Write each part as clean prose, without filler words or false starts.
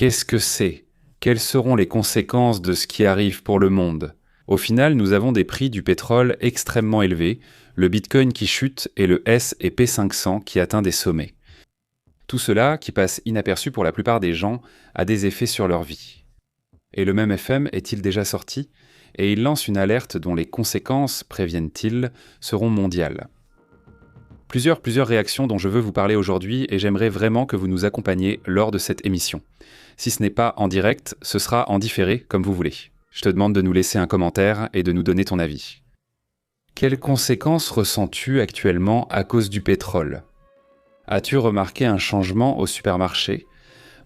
Qu'est-ce que c'est? Quelles seront les conséquences de ce qui arrive pour le monde? Au final, nous avons des prix du pétrole extrêmement élevés, le Bitcoin qui chute et le S&P 500 qui atteint des sommets. Tout cela, qui passe inaperçu pour la plupart des gens, a des effets sur leur vie. Et le même FM est-il déjà sorti? Et il lance une alerte dont les conséquences, préviennent-ils, seront mondiales. Plusieurs réactions dont je veux vous parler aujourd'hui et j'aimerais vraiment que vous nous accompagniez lors de cette émission. Si ce n'est pas en direct, ce sera en différé, comme vous voulez. Je te demande de nous laisser un commentaire et de nous donner ton avis. Quelles conséquences ressens-tu actuellement à cause du pétrole? As-tu remarqué un changement au supermarché?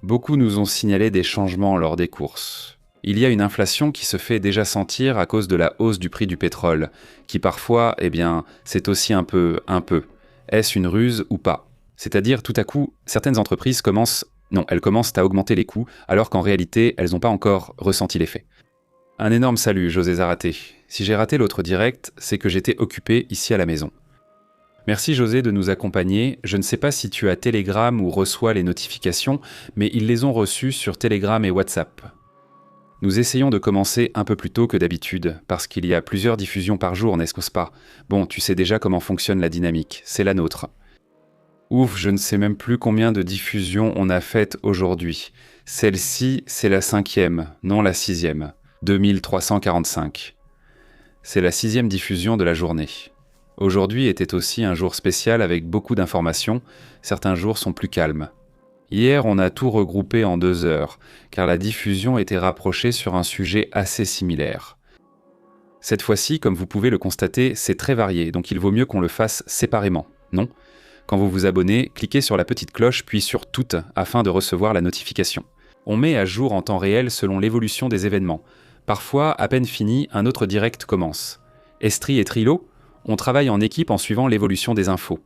Beaucoup nous ont signalé des changements lors des courses. Il y a une inflation qui se fait déjà sentir à cause de la hausse du prix du pétrole, qui parfois, c'est aussi un peu. Est-ce une ruse ou pas? C'est-à-dire, tout à coup, certaines entreprises commencent à augmenter les coûts, alors qu'en réalité, elles n'ont pas encore ressenti l'effet. Un énorme salut, José Zaraté. Si j'ai raté l'autre direct, c'est que j'étais occupé ici à la maison. Merci José de nous accompagner. Je ne sais pas si tu as Telegram ou reçois les notifications, mais ils les ont reçues sur Telegram et WhatsApp. Nous essayons de commencer un peu plus tôt que d'habitude, parce qu'il y a plusieurs diffusions par jour, n'est-ce pas? Bon, tu sais déjà comment fonctionne la dynamique, c'est la nôtre. Ouf, je ne sais même plus combien de diffusions on a faites aujourd'hui. Celle-ci, c'est la 5e, non la 6e. 2345. C'est la 6e diffusion de la journée. Aujourd'hui était aussi un jour spécial avec beaucoup d'informations, certains jours sont plus calmes. Hier, on a tout regroupé en 2 heures, car la diffusion était rapprochée sur un sujet assez similaire. Cette fois-ci, comme vous pouvez le constater, c'est très varié, donc il vaut mieux qu'on le fasse séparément, non? Quand vous vous abonnez, cliquez sur la petite cloche puis sur Toutes afin de recevoir la notification. On met à jour en temps réel selon l'évolution des événements. Parfois, à peine fini, un autre direct commence. Estrie et Trilo, on travaille en équipe en suivant l'évolution des infos.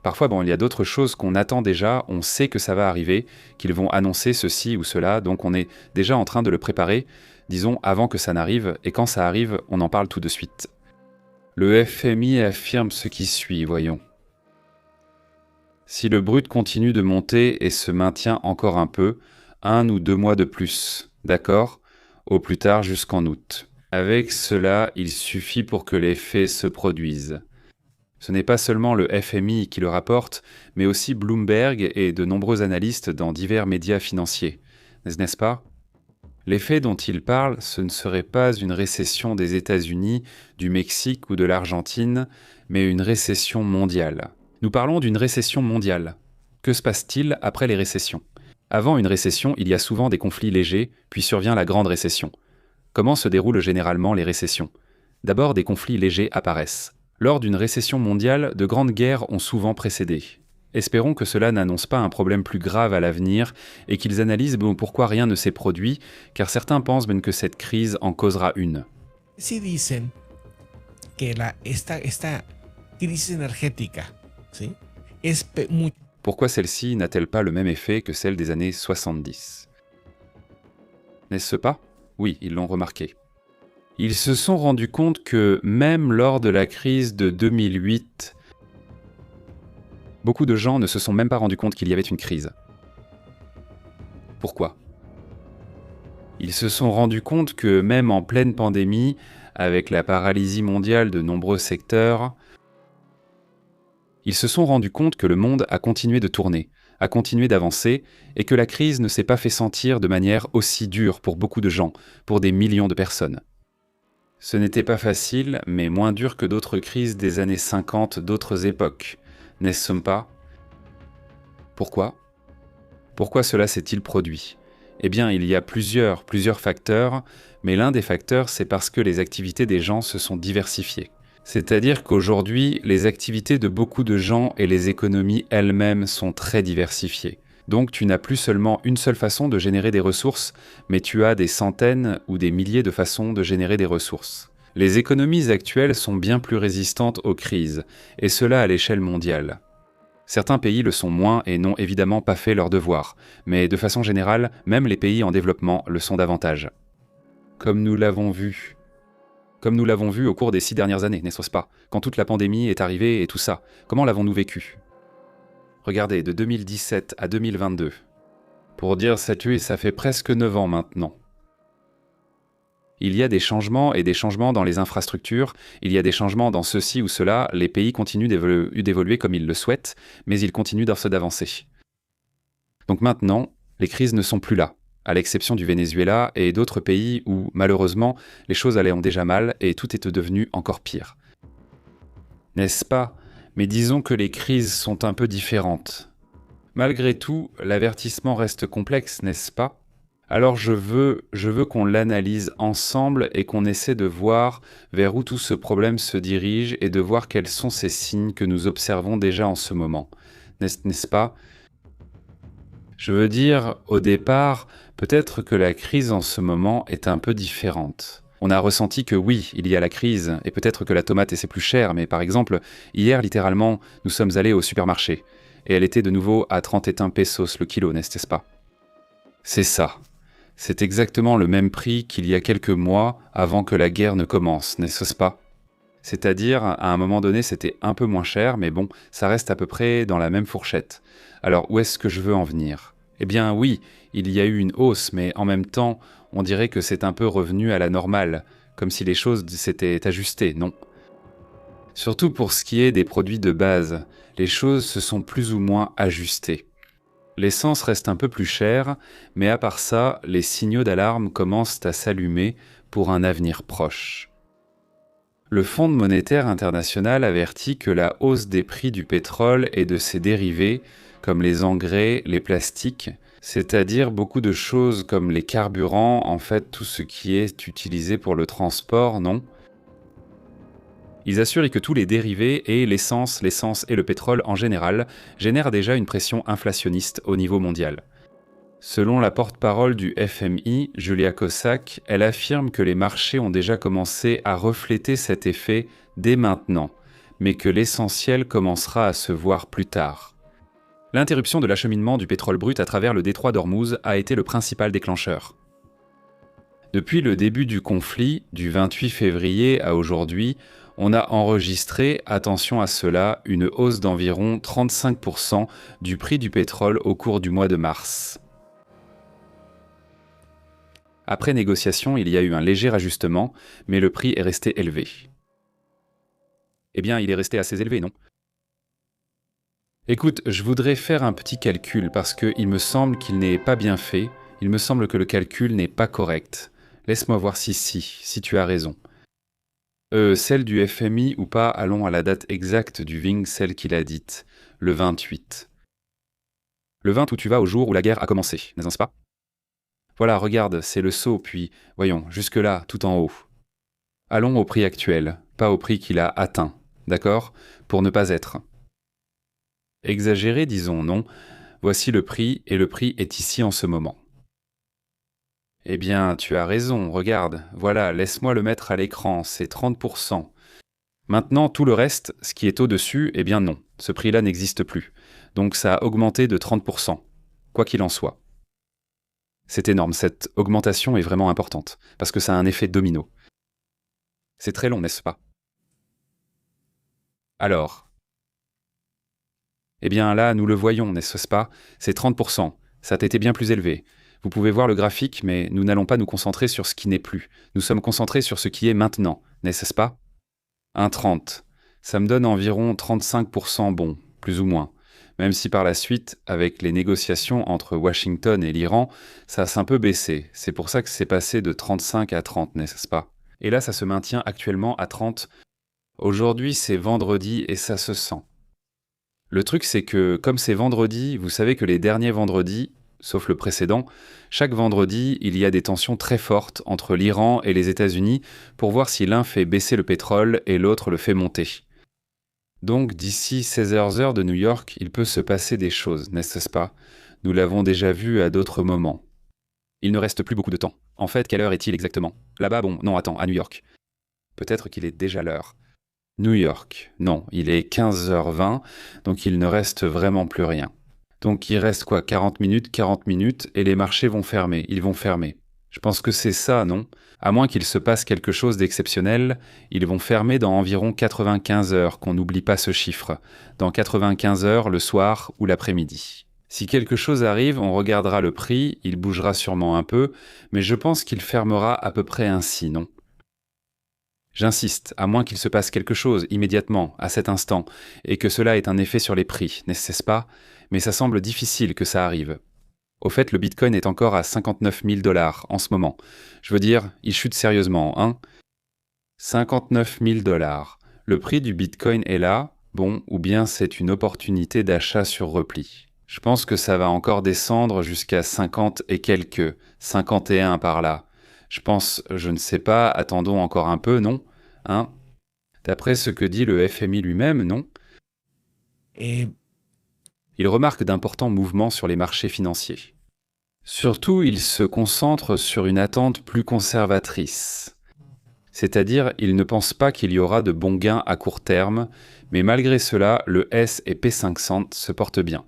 Parfois, il y a d'autres choses qu'on attend déjà, on sait que ça va arriver, qu'ils vont annoncer ceci ou cela, donc on est déjà en train de le préparer, disons avant que ça n'arrive, et quand ça arrive, on en parle tout de suite. Le FMI affirme ce qui suit, voyons. Si le brut continue de monter et se maintient encore un peu, 1 ou 2 mois de plus, d'accord? Au plus tard jusqu'en août. Avec cela, il suffit pour que les faits se produisent. Ce n'est pas seulement le FMI qui le rapporte, mais aussi Bloomberg et de nombreux analystes dans divers médias financiers. N'est-ce pas? Les faits dont il parle, ce ne serait pas une récession des États-Unis, du Mexique ou de l'Argentine, mais une récession mondiale. Nous parlons d'une récession mondiale. Que se passe-t-il après les récessions? Avant une récession, il y a souvent des conflits légers, puis survient la grande récession. Comment se déroulent généralement les récessions? D'abord, des conflits légers apparaissent. Lors d'une récession mondiale, de grandes guerres ont souvent précédé. Espérons que cela n'annonce pas un problème plus grave à l'avenir et qu'ils analysent pourquoi rien ne s'est produit, car certains pensent même que cette crise en causera une. Si dicen que esta crisis energética, ¿sí? Pourquoi celle-ci n'a-t-elle pas le même effet que celle des années 70? N'est-ce pas? Oui, ils l'ont remarqué. Ils se sont rendus compte que, même lors de la crise de 2008, beaucoup de gens ne se sont même pas rendus compte qu'il y avait une crise. Pourquoi? Ils se sont rendus compte que, même en pleine pandémie, avec la paralysie mondiale de nombreux secteurs, ils se sont rendus compte que le monde a continué de tourner, a continué d'avancer, et que la crise ne s'est pas fait sentir de manière aussi dure pour beaucoup de gens, pour des millions de personnes. Ce n'était pas facile, mais moins dur que d'autres crises des années 50 d'autres époques, n'est-ce pas? Pourquoi? Pourquoi cela s'est-il produit? Eh bien, il y a plusieurs facteurs, mais l'un des facteurs, c'est parce que les activités des gens se sont diversifiées. C'est-à-dire qu'aujourd'hui, les activités de beaucoup de gens et les économies elles-mêmes sont très diversifiées. Donc tu n'as plus seulement une seule façon de générer des ressources, mais tu as des centaines ou des milliers de façons de générer des ressources. Les économies actuelles sont bien plus résistantes aux crises, et cela à l'échelle mondiale. Certains pays le sont moins et n'ont évidemment pas fait leur devoir, mais de façon générale, même les pays en développement le sont davantage. Comme nous l'avons vu au cours des 6 dernières années, n'est-ce pas? Quand toute la pandémie est arrivée et tout ça, comment l'avons-nous vécu? Regardez, de 2017 à 2022. Pour dire ça fait presque 9 ans maintenant. Il y a des changements et des changements dans les infrastructures, il y a des changements dans ceci ou cela, les pays continuent d'évoluer comme ils le souhaitent, mais ils continuent d'avancer. Donc maintenant, les crises ne sont plus là, à l'exception du Venezuela et d'autres pays où, malheureusement, les choses allaient déjà mal et tout est devenu encore pire. N'est-ce pas? Mais disons que les crises sont un peu différentes. Malgré tout, l'avertissement reste complexe, n'est-ce pas? Alors je veux qu'on l'analyse ensemble et qu'on essaie de voir vers où tout ce problème se dirige et de voir quels sont ces signes que nous observons déjà en ce moment. N'est-ce pas? Je veux dire, au départ, peut-être que la crise en ce moment est un peu différente. On a ressenti que oui, il y a la crise, et peut-être que la tomate c'est plus cher, mais par exemple, hier littéralement, nous sommes allés au supermarché, et elle était de nouveau à 31 pesos le kilo, n'est-ce pas? C'est ça. C'est exactement le même prix qu'il y a quelques mois avant que la guerre ne commence, n'est-ce pas? C'est-à-dire, à un moment donné, c'était un peu moins cher, mais bon, ça reste à peu près dans la même fourchette. Alors, où est-ce que je veux en venir? Eh bien oui, il y a eu une hausse, mais en même temps, on dirait que c'est un peu revenu à la normale, comme si les choses s'étaient ajustées, non? Surtout pour ce qui est des produits de base, les choses se sont plus ou moins ajustées. L'essence reste un peu plus chère, mais à part ça, les signaux d'alarme commencent à s'allumer pour un avenir proche. Le Fonds monétaire international avertit que la hausse des prix du pétrole et de ses dérivés, comme les engrais, les plastiques, c'est-à-dire beaucoup de choses comme les carburants, en fait tout ce qui est utilisé pour le transport, non? Ils assurent que tous les dérivés et l'essence et le pétrole en général génèrent déjà une pression inflationniste au niveau mondial. Selon la porte-parole du FMI, Julia Cossack, elle affirme que les marchés ont déjà commencé à refléter cet effet dès maintenant, mais que l'essentiel commencera à se voir plus tard. L'interruption de l'acheminement du pétrole brut à travers le détroit d'Ormuz a été le principal déclencheur. Depuis le début du conflit, du 28 février à aujourd'hui, on a enregistré, attention à cela, une hausse d'environ 35% du prix du pétrole au cours du mois de mars. Après négociation, il y a eu un léger ajustement, mais le prix est resté élevé. Eh bien, il est resté assez élevé, non? Écoute, je voudrais faire un petit calcul parce qu'il me semble qu'il n'est pas bien fait, il me semble que le calcul n'est pas correct. Laisse-moi voir si tu as raison. Celle du FMI ou pas, allons à la date exacte du Ving, celle qu'il a dite, le 28. Le 20 où tu vas au jour où la guerre a commencé, n'est-ce pas? Voilà, regarde, c'est le saut, puis, voyons, jusque-là, tout en haut. Allons au prix actuel, pas au prix qu'il a atteint, d'accord? Pour ne pas être. Exagéré, disons, non? Voici le prix, et le prix est ici en ce moment. Eh bien, tu as raison, regarde, voilà, laisse-moi le mettre à l'écran, c'est 30%. Maintenant, tout le reste, ce qui est au-dessus, eh bien non, ce prix-là n'existe plus. Donc ça a augmenté de 30%, quoi qu'il en soit. C'est énorme, cette augmentation est vraiment importante, parce que ça a un effet domino. C'est très long, n'est-ce pas? Alors? Eh bien là, nous le voyons, n'est-ce pas? C'est 30%, ça a été bien plus élevé. Vous pouvez voir le graphique, mais nous n'allons pas nous concentrer sur ce qui n'est plus. Nous sommes concentrés sur ce qui est maintenant, n'est-ce pas? 1,30. Ça me donne environ 35% bon, plus ou moins. Même si par la suite, avec les négociations entre Washington et l'Iran, ça s'est un peu baissé. C'est pour ça que c'est passé de 35 à 30, n'est-ce pas? Et là, ça se maintient actuellement à 30. Aujourd'hui, c'est vendredi et ça se sent. Le truc, c'est que comme c'est vendredi, vous savez que les derniers vendredis, sauf le précédent, chaque vendredi, il y a des tensions très fortes entre l'Iran et les États-Unis pour voir si l'un fait baisser le pétrole et l'autre le fait monter. Donc d'ici 16 heures de New York, il peut se passer des choses, n'est-ce pas? Nous l'avons déjà vu à d'autres moments. Il ne reste plus beaucoup de temps. En fait, quelle heure est-il exactement? Là-bas, bon, non, attends, à New York. Peut-être qu'il est déjà l'heure. New York, non, il est 15h20, donc il ne reste vraiment plus rien. Donc il reste quoi, 40 minutes, et les marchés vont fermer, ils vont fermer. Je pense que c'est ça, non? À moins qu'il se passe quelque chose d'exceptionnel, ils vont fermer dans environ 95 heures, qu'on n'oublie pas ce chiffre. Dans 95 heures, le soir ou l'après-midi. Si quelque chose arrive, on regardera le prix, il bougera sûrement un peu, mais je pense qu'il fermera à peu près ainsi, non ? J'insiste, à moins qu'il se passe quelque chose immédiatement, à cet instant, et que cela ait un effet sur les prix, n'est-ce pas ? Mais ça semble difficile que ça arrive. Au fait, le Bitcoin est encore à 59 000 $ en ce moment. Je veux dire, il chute sérieusement, hein ? 59 000 $. Le prix du Bitcoin est là, bon, ou bien c'est une opportunité d'achat sur repli. Je pense que ça va encore descendre jusqu'à 50 et quelques, 51 par là. Je pense, je ne sais pas, attendons encore un peu, non ? Hein ? D'après ce que dit le FMI lui-même, non ? Eh, Il remarque d'importants mouvements sur les marchés financiers. Surtout, il se concentre sur une attente plus conservatrice. C'est-à-dire, il ne pense pas qu'il y aura de bons gains à court terme, mais malgré cela, le S&P 500 se porte bien.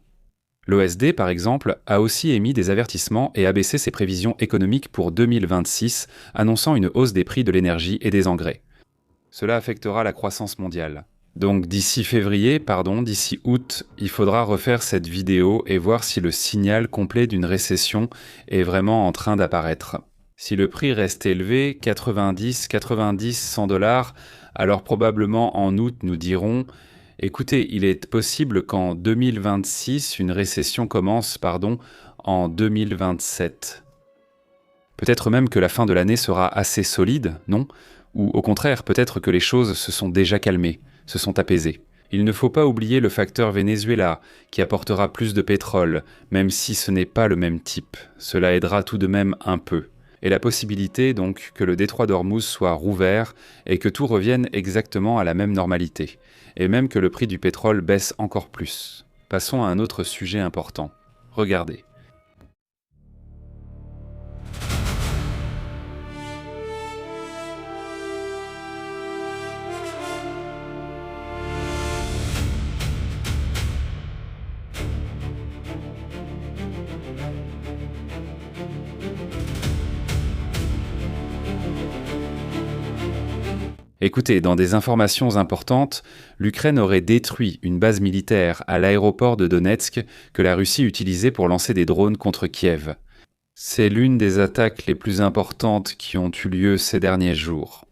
L'OSD, par exemple, a aussi émis des avertissements et abaissé ses prévisions économiques pour 2026, annonçant une hausse des prix de l'énergie et des engrais. Cela affectera la croissance mondiale. Donc d'ici août, il faudra refaire cette vidéo et voir si le signal complet d'une récession est vraiment en train d'apparaître. Si le prix reste élevé, 90, 100 $, alors probablement en août nous dirons « Écoutez, il est possible qu'en 2026, une récession commence, en 2027. » Peut-être même que la fin de l'année sera assez solide, non ? Ou au contraire, peut-être que les choses se sont déjà calmées, se sont apaisées. Il ne faut pas oublier le facteur Venezuela, qui apportera plus de pétrole, même si ce n'est pas le même type. Cela aidera tout de même un peu. Et la possibilité donc que le détroit d'Ormuz soit rouvert et que tout revienne exactement à la même normalité. Et même que le prix du pétrole baisse encore plus. Passons à un autre sujet important. Regardez. Écoutez, dans des informations importantes, l'Ukraine aurait détruit une base militaire à l'aéroport de Donetsk que la Russie utilisait pour lancer des drones contre Kiev. C'est l'une des attaques les plus importantes qui ont eu lieu ces derniers jours.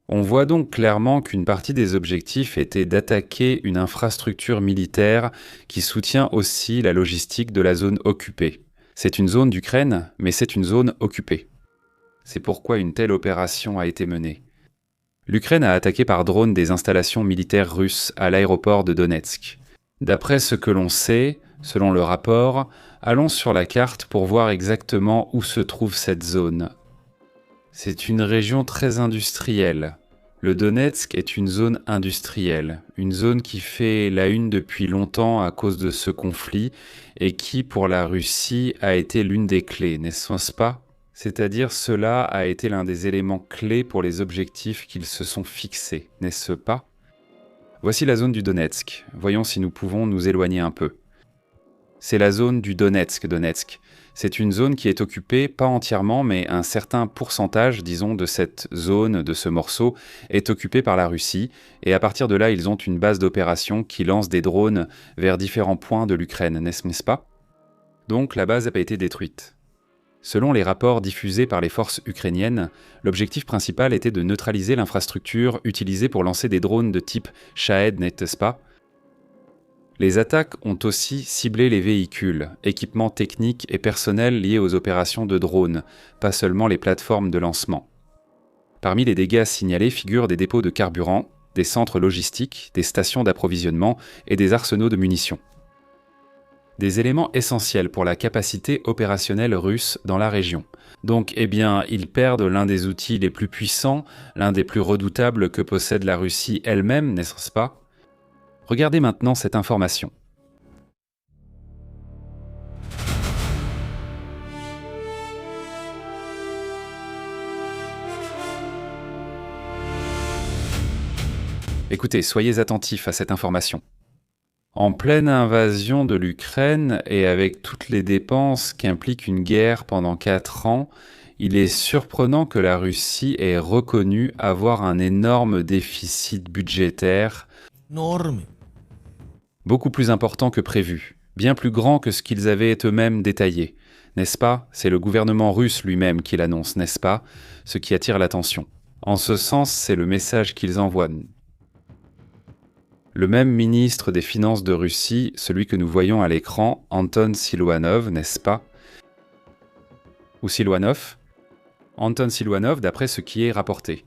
On voit donc clairement qu'une partie des objectifs était d'attaquer une infrastructure militaire qui soutient aussi la logistique de la zone occupée. C'est une zone d'Ukraine, mais c'est une zone occupée. C'est pourquoi une telle opération a été menée. L'Ukraine a attaqué par drone des installations militaires russes à l'aéroport de Donetsk. D'après ce que l'on sait, selon le rapport, allons sur la carte pour voir exactement où se trouve cette zone. C'est une région très industrielle. Le Donetsk est une zone industrielle, une zone qui fait la une depuis longtemps à cause de ce conflit et qui, pour la Russie, a été l'une des clés, n'est-ce pas ? C'est-à-dire cela a été l'un des éléments clés pour les objectifs qu'ils se sont fixés, n'est-ce pas ? Voici la zone du Donetsk. Voyons si nous pouvons nous éloigner un peu. C'est la zone du Donetsk. C'est une zone qui est occupée, pas entièrement, mais un certain pourcentage, disons, de cette zone, de ce morceau, est occupé par la Russie, et à partir de là, ils ont une base d'opération qui lance des drones vers différents points de l'Ukraine, n'est-ce pas ? Donc la base n'a pas été détruite. Selon les rapports diffusés par les forces ukrainiennes, l'objectif principal était de neutraliser l'infrastructure utilisée pour lancer des drones de type Shahed, n'est-ce pas ? Les attaques ont aussi ciblé les véhicules, équipements techniques et personnels liés aux opérations de drones, pas seulement les plateformes de lancement. Parmi les dégâts signalés figurent des dépôts de carburant, des centres logistiques, des stations d'approvisionnement et des arsenaux de munitions. Des éléments essentiels pour la capacité opérationnelle russe dans la région. Donc, ils perdent l'un des outils les plus puissants, l'un des plus redoutables que possède la Russie elle-même, n'est-ce pas ? Regardez maintenant cette information. Écoutez, soyez attentifs à cette information. En pleine invasion de l'Ukraine et avec toutes les dépenses qu'implique une guerre pendant 4 ans, il est surprenant que la Russie ait reconnu avoir un énorme déficit budgétaire, enorme. beaucoup plus important que prévu. bien plus grand que ce qu'ils avaient eux-mêmes détaillé. N'est-ce pas? C'est le gouvernement russe lui-même qui l'annonce, n'est-ce pas? Ce qui attire l'attention. En ce sens, c'est le message qu'ils envoient. Le même ministre des Finances de Russie, celui que nous voyons à l'écran, Anton Siluanov, n'est-ce pas? Ou Siluanov? Anton Siluanov, d'après ce qui est rapporté.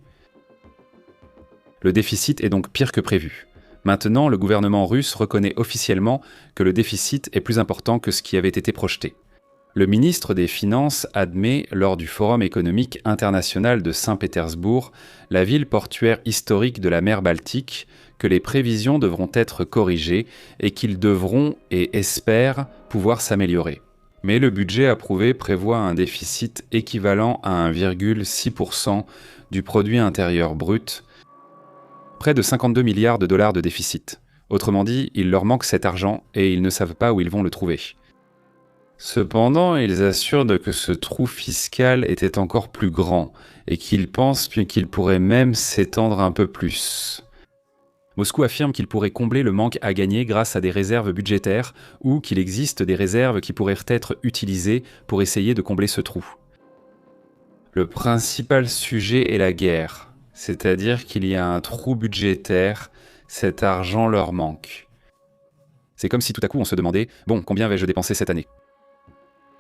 Le déficit est donc pire que prévu. Maintenant, le gouvernement russe reconnaît officiellement que le déficit est plus important que ce qui avait été projeté. Le ministre des Finances admet, lors du Forum économique international de Saint-Pétersbourg, la ville portuaire historique de la mer Baltique, que les prévisions devront être corrigées et qu'ils devront et espèrent pouvoir s'améliorer. Mais le budget approuvé prévoit un déficit équivalent à 1,6% du produit intérieur brut, près de 52 milliards de dollars de déficit. Autrement dit, il leur manque cet argent et ils ne savent pas où ils vont le trouver. Cependant, ils assurent que ce trou fiscal était encore plus grand et qu'ils pensent qu'il pourrait même s'étendre un peu plus. Moscou affirme qu'il pourrait combler le manque à gagner grâce à des réserves budgétaires ou qu'il existe des réserves qui pourraient être utilisées pour essayer de combler ce trou. Le principal sujet est la guerre, c'est-à-dire qu'il y a un trou budgétaire, cet argent leur manque. C'est comme si tout à coup on se demandait « Bon, combien vais-je dépenser cette année ?»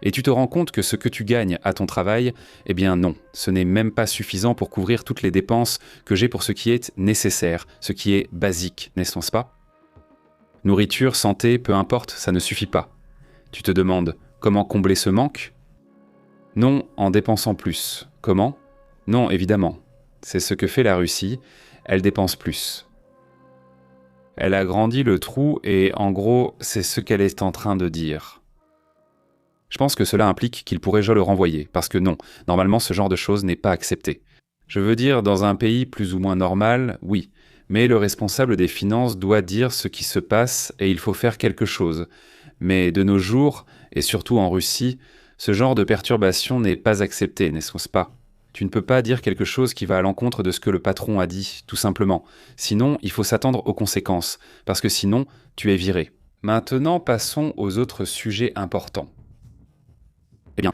Et tu te rends compte que ce que tu gagnes à ton travail, eh bien non, ce n'est même pas suffisant pour couvrir toutes les dépenses que j'ai pour ce qui est nécessaire, ce qui est basique, n'est-ce pas? Nourriture, santé, peu importe, ça ne suffit pas. Tu te demandes comment combler ce manque? Non, en dépensant plus. Comment? Non, évidemment. C'est ce que fait la Russie, elle dépense plus. Elle agrandit le trou et en gros, c'est ce qu'elle est en train de dire. Je pense que cela implique qu'il pourrait le renvoyer, parce que non, normalement ce genre de choses n'est pas accepté. Je veux dire, dans un pays plus ou moins normal, oui, mais le responsable des finances doit dire ce qui se passe et il faut faire quelque chose. Mais de nos jours, et surtout en Russie, ce genre de perturbation n'est pas accepté, n'est-ce pas? Tu ne peux pas dire quelque chose qui va à l'encontre de ce que le patron a dit, tout simplement. Sinon, il faut s'attendre aux conséquences, parce que sinon, tu es viré. Maintenant, passons aux autres sujets importants. Eh bien.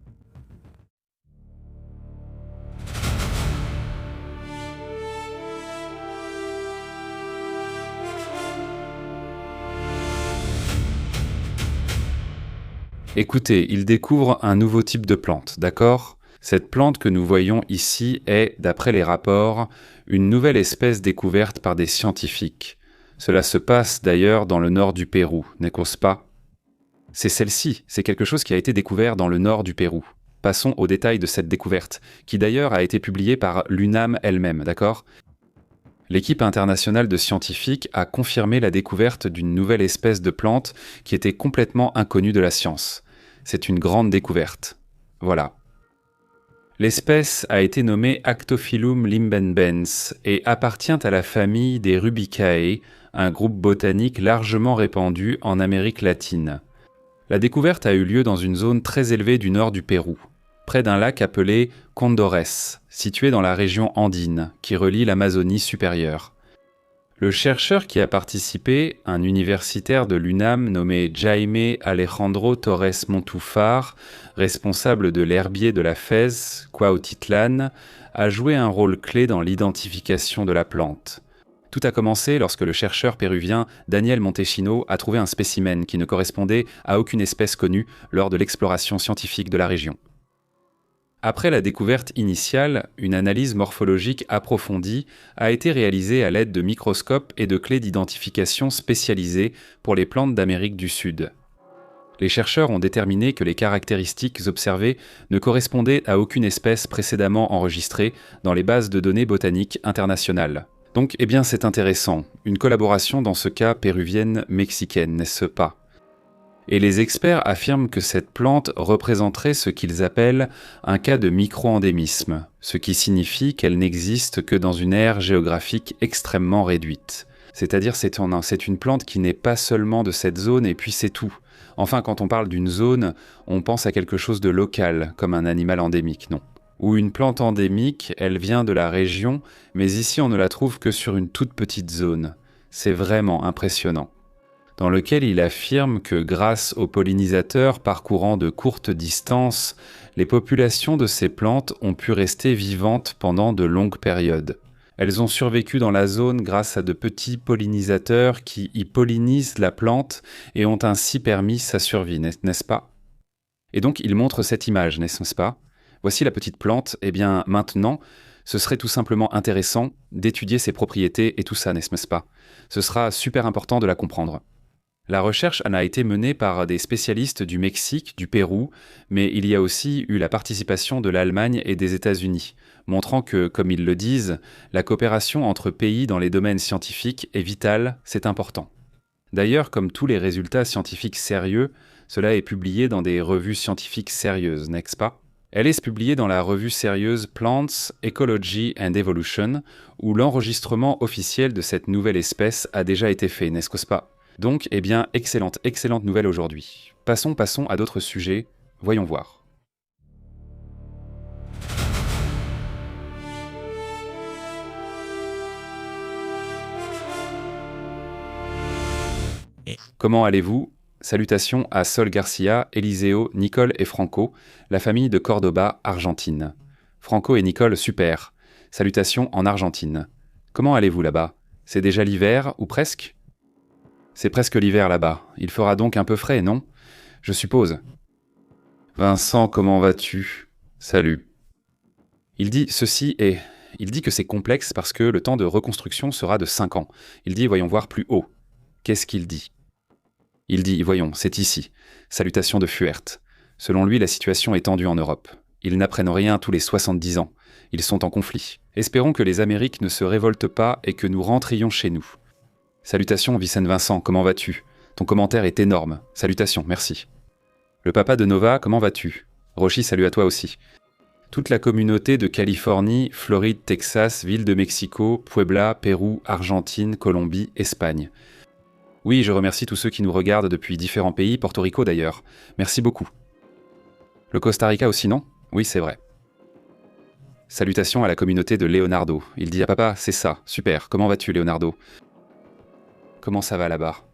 Écoutez, il découvre un nouveau type de plante, d'accord? Cette plante que nous voyons ici est, d'après les rapports, une nouvelle espèce découverte par des scientifiques. Cela se passe d'ailleurs dans le nord du Pérou, n'est-ce pas? C'est celle-ci, c'est quelque chose qui a été découvert dans le nord du Pérou. Passons aux détails de cette découverte, qui d'ailleurs a été publiée par l'UNAM elle-même, d'accord? L'équipe internationale de scientifiques a confirmé la découverte d'une nouvelle espèce de plante qui était complètement inconnue de la science. C'est une grande découverte. Voilà. L'espèce a été nommée Actophyllum limbenbens et appartient à la famille des Rubicae, un groupe botanique largement répandu en Amérique latine. La découverte a eu lieu dans une zone très élevée du nord du Pérou, près d'un lac appelé Condorès, situé dans la région andine, qui relie l'Amazonie supérieure. Le chercheur qui a participé, un universitaire de l'UNAM nommé Jaime Alejandro Torres Montúfar, responsable de l'herbier de la Fez, Cuautitlán, a joué un rôle clé dans l'identification de la plante. Tout a commencé lorsque le chercheur péruvien Daniel Montesino a trouvé un spécimen qui ne correspondait à aucune espèce connue lors de l'exploration scientifique de la région. Après la découverte initiale, une analyse morphologique approfondie a été réalisée à l'aide de microscopes et de clés d'identification spécialisées pour les plantes d'Amérique du Sud. Les chercheurs ont déterminé que les caractéristiques observées ne correspondaient à aucune espèce précédemment enregistrée dans les bases de données botaniques internationales. Donc, eh bien, c'est intéressant, une collaboration dans ce cas péruvienne-mexicaine, n'est-ce pas? Et les experts affirment que cette plante représenterait ce qu'ils appellent un cas de micro-endémisme, ce qui signifie qu'elle n'existe que dans une aire géographique extrêmement réduite. C'est-à-dire c'est une plante qui n'est pas seulement de cette zone et puis c'est tout. Enfin, quand on parle d'une zone, on pense à quelque chose de local, comme un animal endémique, non. Ou une plante endémique, elle vient de la région, mais ici on ne la trouve que sur une toute petite zone. C'est vraiment impressionnant. dans lequel il affirme que grâce aux pollinisateurs parcourant de courtes distances, les populations de ces plantes ont pu rester vivantes pendant de longues périodes. Elles ont survécu dans la zone grâce à de petits pollinisateurs qui y pollinisent la plante et ont ainsi permis sa survie, n'est-ce pas? Et donc il montre cette image, n'est-ce pas? Voici la petite plante, et bien maintenant, ce serait tout simplement intéressant d'étudier ses propriétés et tout ça, n'est-ce pas? Ce sera super important de la comprendre. La recherche en a été menée par des spécialistes du Mexique, du Pérou, mais il y a aussi eu la participation de l'Allemagne et des États-Unis, montrant que, comme ils le disent, la coopération entre pays dans les domaines scientifiques est vitale, c'est important. D'ailleurs, comme tous les résultats scientifiques sérieux, cela est publié dans des revues scientifiques sérieuses, n'est-ce pas? Elle est publiée dans la revue sérieuse Plants, Ecology and Evolution, où l'enregistrement officiel de cette nouvelle espèce a déjà été fait, n'est-ce pas? Donc, eh bien, excellente nouvelle aujourd'hui. Passons à d'autres sujets, voyons voir. Comment allez-vous? Salutations à Sol Garcia, Eliseo, Nicole et Franco, la famille de Cordoba, Argentine. Franco et Nicole, super. Salutations en Argentine. Comment allez-vous là-bas? C'est déjà l'hiver, ou presque? C'est presque l'hiver là-bas. Il fera donc un peu frais, non? Je suppose. Vincent, comment vas-tu? Salut. Il dit que c'est complexe parce que le temps de reconstruction sera de 5 ans. Il dit, voyons voir plus haut. Qu'est-ce qu'il dit? Il dit, voyons, c'est ici. Salutations de Fuerte. Selon lui, la situation est tendue en Europe. Ils n'apprennent rien tous les 70 ans. Ils sont en conflit. Espérons que les Amériques ne se révoltent pas et que nous rentrions chez nous. Salutations, Vicente Vincent, comment vas-tu? Ton commentaire est énorme. Salutations, merci. Le papa de Nova, comment vas-tu? Rochi, salut à toi aussi. Toute la communauté de Californie, Floride, Texas, Ville de Mexico, Puebla, Pérou, Argentine, Colombie, Espagne. Oui, je remercie tous ceux qui nous regardent depuis différents pays, Porto Rico d'ailleurs. Merci beaucoup. Le Costa Rica aussi, non? Oui, c'est vrai. Salutations à la communauté de Leonardo. Il dit à papa, c'est ça, super. Comment vas-tu, Leonardo? Comment ça va là-bas?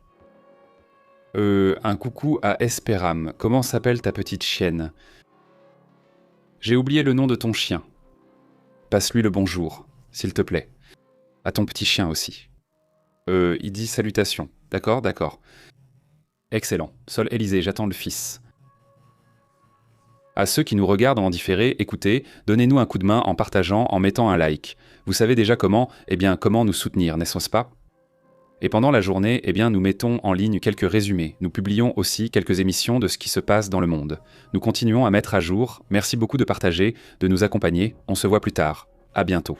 Un coucou à Esperam. Comment s'appelle ta petite chienne? J'ai oublié le nom de ton chien. Passe-lui le bonjour, s'il te plaît. À ton petit chien aussi. Il dit salutations. D'accord. Excellent. Sol Élysée, j'attends le fils. À ceux qui nous regardent en différé, écoutez, donnez-nous un coup de main en partageant, en mettant un like. Vous savez déjà comment? Eh bien, comment nous soutenir, n'est-ce pas? Et pendant la journée, eh bien, nous mettons en ligne quelques résumés. Nous publions aussi quelques émissions de ce qui se passe dans le monde. Nous continuons à mettre à jour. Merci beaucoup de partager, de nous accompagner. On se voit plus tard. À bientôt.